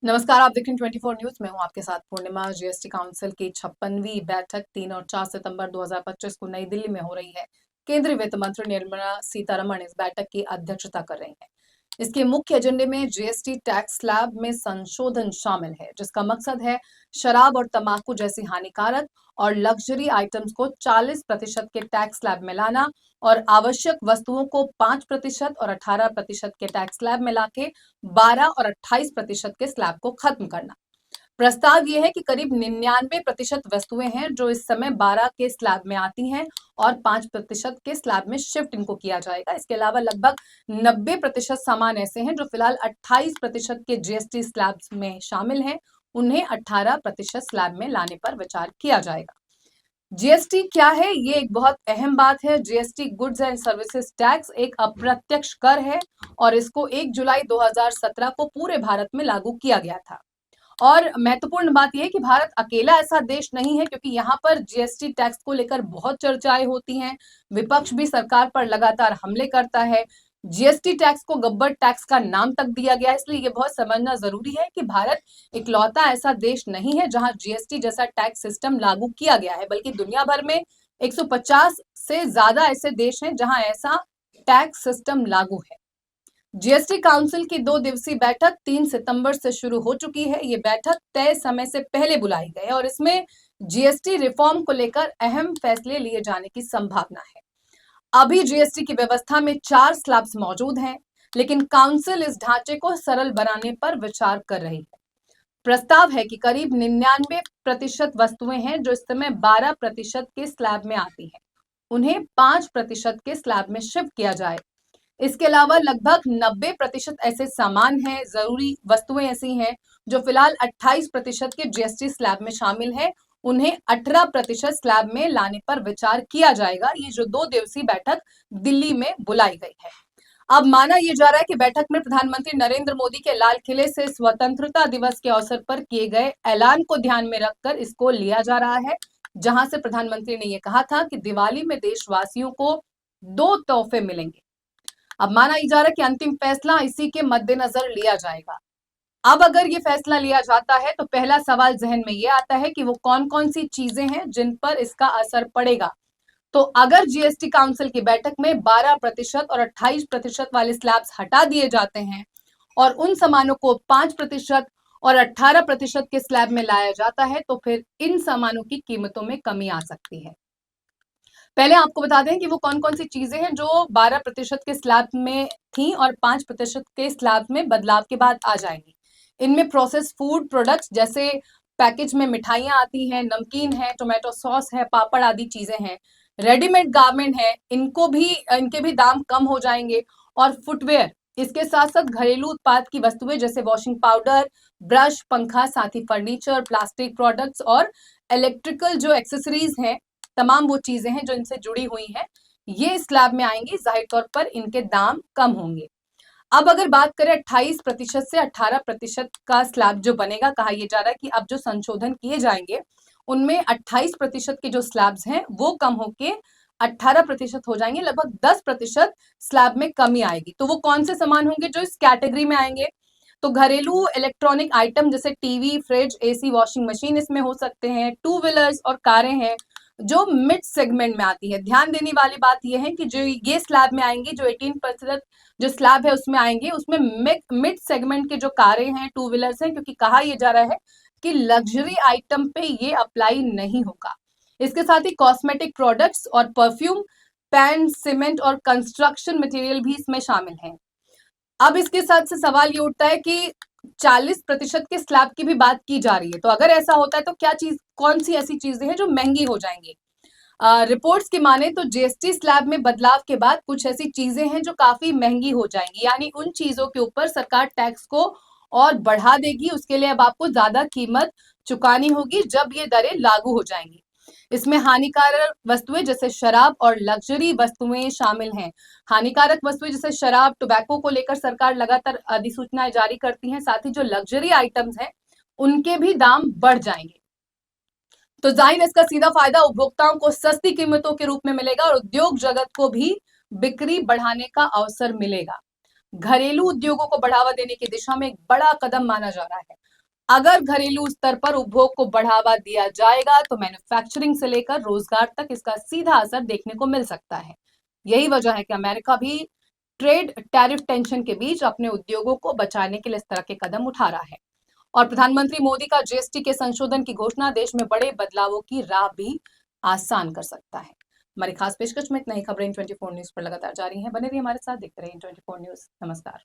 नमस्कार, आप देख रहे हैं 24 न्यूज। मैं हूं आपके साथ पूर्णिमा। जीएसटी काउंसिल की 56वीं बैठक 3 और 4 सितंबर 2025 को नई दिल्ली में हो रही है। केंद्रीय वित्त मंत्री निर्मला सीतारमण इस बैठक की अध्यक्षता कर रही हैं। इसके मुख्य एजेंडे में जीएसटी टैक्स स्लैब में संशोधन शामिल है, जिसका मकसद है शराब और तंबाकू जैसी हानिकारक और लग्जरी आइटम्स को 40% के टैक्स स्लैब में लाना और आवश्यक वस्तुओं को 5% और 18% के टैक्स स्लैब में लाके 12 और 28% के स्लैब को खत्म करना। प्रस्ताव ये है कि करीब 99% वस्तुएं हैं जो इस समय 12 के स्लैब में आती हैं और 5% के स्लैब में शिफ्ट इनको किया जाएगा। इसके अलावा लगभग 90% सामान ऐसे हैं जो फिलहाल 28% के जीएसटी स्लैब्स में शामिल हैं, उन्हें 18% स्लैब में लाने पर विचार किया जाएगा। जीएसटी क्या है? ये एक बहुत अहम बात है। GST goods and services tax एक अप्रत्यक्ष कर है और इसको 1 जुलाई 2017 को पूरे भारत में लागू किया गया था। और महत्वपूर्ण बात यह है कि भारत अकेला ऐसा देश नहीं है, क्योंकि यहाँ पर जीएसटी टैक्स को लेकर बहुत चर्चाएं होती हैं। विपक्ष भी सरकार पर लगातार हमले करता है। जीएसटी टैक्स को गब्बर टैक्स का नाम तक दिया गया है, इसलिए ये बहुत समझना जरूरी है कि भारत इकलौता ऐसा देश नहीं है जहां जीएसटी जैसा टैक्स सिस्टम लागू किया गया है, बल्कि दुनिया भर में 150 से ज्यादा ऐसे देश हैं जहां ऐसा टैक्स सिस्टम लागू है। जीएसटी काउंसिल की 2 दिवसीय बैठक 3 सितंबर से शुरू हो चुकी है। ये बैठक तय समय से पहले बुलाई गई और इसमें जीएसटी रिफॉर्म को लेकर अहम फैसले लिए जाने की संभावना है। अभी जीएसटी की व्यवस्था में 4 स्लैब्स मौजूद हैं, लेकिन काउंसिल इस ढांचे को सरल बनाने पर विचार कर रही है। प्रस्ताव है कि करीब 99% वस्तुएं हैं जो इस समय 12% के स्लैब में आती हैं, उन्हें 5% के स्लैब में शिफ्ट किया जाए। इसके अलावा लगभग 90% ऐसे सामान हैं, जरूरी वस्तुएं ऐसी हैं जो फिलहाल 28% के जीएसटी स्लैब में शामिल है, उन्हें 18% स्लैब में लाने पर विचार किया जाएगा। ये जो 2 दिवसीय बैठक दिल्ली में बुलाई गई है। अब माना यह जा रहा है कि बैठक में प्रधानमंत्री नरेंद्र मोदी के लाल किले से स्वतंत्रता दिवस के अवसर पर किए गए ऐलान को ध्यान में रखकर इसको लिया जा रहा है, जहां से प्रधानमंत्री ने यह कहा था कि दिवाली में देशवासियों को 2 तोहफे मिलेंगे। अब माना जा रहा है कि अंतिम फैसला इसी के मद्देनजर लिया जाएगा। अब अगर ये फैसला लिया जाता है तो पहला सवाल जहन में ये आता है कि वो कौन कौन सी चीजें हैं जिन पर इसका असर पड़ेगा। तो अगर जीएसटी काउंसिल की बैठक में 12% और 28% वाले स्लैब्स हटा दिए जाते हैं और उन सामानों को 5% और 18% के स्लैब में लाया जाता है, तो फिर इन सामानों की कीमतों में कमी आ सकती है। पहले आपको बता दें कि वो कौन कौन सी चीजें हैं जो 12% के स्लैब में थी और 5% के स्लैब में बदलाव के बाद आ जाएंगी। इनमें प्रोसेस फूड प्रोडक्ट्स जैसे पैकेज में मिठाइयां आती हैं, नमकीन है, टोमेटो सॉस है, पापड़ आदि चीजें हैं। रेडीमेड गारमेंट है, इनके भी दाम कम हो जाएंगे। और फुटवेयर, इसके साथ साथ घरेलू उत्पाद की वस्तुएं जैसे वॉशिंग पाउडर, ब्रश, पंखा, साथ ही फर्नीचर, प्लास्टिक प्रोडक्ट्स और इलेक्ट्रिकल जो एक्सेसरीज हैं, तमाम वो चीजें हैं जो इनसे जुड़ी हुई हैं, ये स्लैब में आएंगी। जाहिर तौर पर इनके दाम कम होंगे। अब अगर बात करें 28% से 18% का स्लैब जो बनेगा, कहा यह जा रहा है कि अब जो संशोधन किए जाएंगे उनमें 28% के जो स्लैब्स हैं वो कम होके 18% हो जाएंगे। लगभग 10% स्लैब में कमी आएगी। तो वो कौन से सामान होंगे जो इस कैटेगरी में आएंगे? तो घरेलू इलेक्ट्रॉनिक आइटम जैसे TV, fridge, AC, washing machine इसमें हो सकते हैं। टू व्हीलर्स और कारें हैं जो मिड सेगमेंट में आती है। ध्यान देने वाली बात यह है कि जो ये स्लैब में आएंगी, जो 18% जो स्लैब है उसमें आएंगे, उसमें मिड सेगमेंट के जो कारें हैं, टू व्हीलर्स हैं, क्योंकि कहा यह जा रहा है कि लग्जरी आइटम पे ये अप्लाई नहीं होगा। इसके साथ ही कॉस्मेटिक प्रोडक्ट्स और परफ्यूम, पेंट, सीमेंट और कंस्ट्रक्शन मटेरियल भी इसमें शामिल हैं। अब इसके साथ से सवाल ये उठता है कि 40% के स्लैब की भी बात की जा रही है। तो अगर ऐसा होता है तो कौन सी ऐसी चीजें हैं जो महंगी हो जाएंगी? रिपोर्ट्स की माने तो जीएसटी स्लैब में बदलाव के बाद कुछ ऐसी चीजें हैं जो काफी महंगी हो जाएंगी, यानी उन चीजों के ऊपर सरकार टैक्स को और बढ़ा देगी। उसके लिए अब आपको ज्यादा कीमत चुकानी होगी जब ये दरें लागू हो जाएंगी। इसमें हानिकारक वस्तुएं जैसे शराब और लग्जरी वस्तुएं शामिल हैं। हानिकारक वस्तुएं जैसे शराब, टोबैको को लेकर सरकार लगातार अधिसूचनाएं जारी करती है। साथ ही जो लग्जरी आइटम्स हैं उनके भी दाम बढ़ जाएंगे। तो जाहिर है इसका सीधा फायदा उपभोक्ताओं को सस्ती कीमतों के रूप में मिलेगा और उद्योग जगत को भी बिक्री बढ़ाने का अवसर मिलेगा। घरेलू उद्योगों को बढ़ावा देने की दिशा में एक बड़ा कदम माना जा रहा है। अगर घरेलू स्तर पर उपभोग को बढ़ावा दिया जाएगा तो मैन्युफैक्चरिंग से लेकर रोजगार तक इसका सीधा असर देखने को मिल सकता है। यही वजह है कि अमेरिका भी ट्रेड टैरिफ टेंशन के बीच अपने उद्योगों को बचाने के लिए इस तरह के कदम उठा रहा है। और प्रधानमंत्री मोदी का जीएसटी के संशोधन की घोषणा देश में बड़े बदलावों की राह भी आसान कर सकता है। हमारी खास पेशकश में इतना ही। खबरें 24 न्यूज पर लगातार जारी हैं। बने रहिए हमारे साथ, देखते रहिए 24 न्यूज। नमस्कार।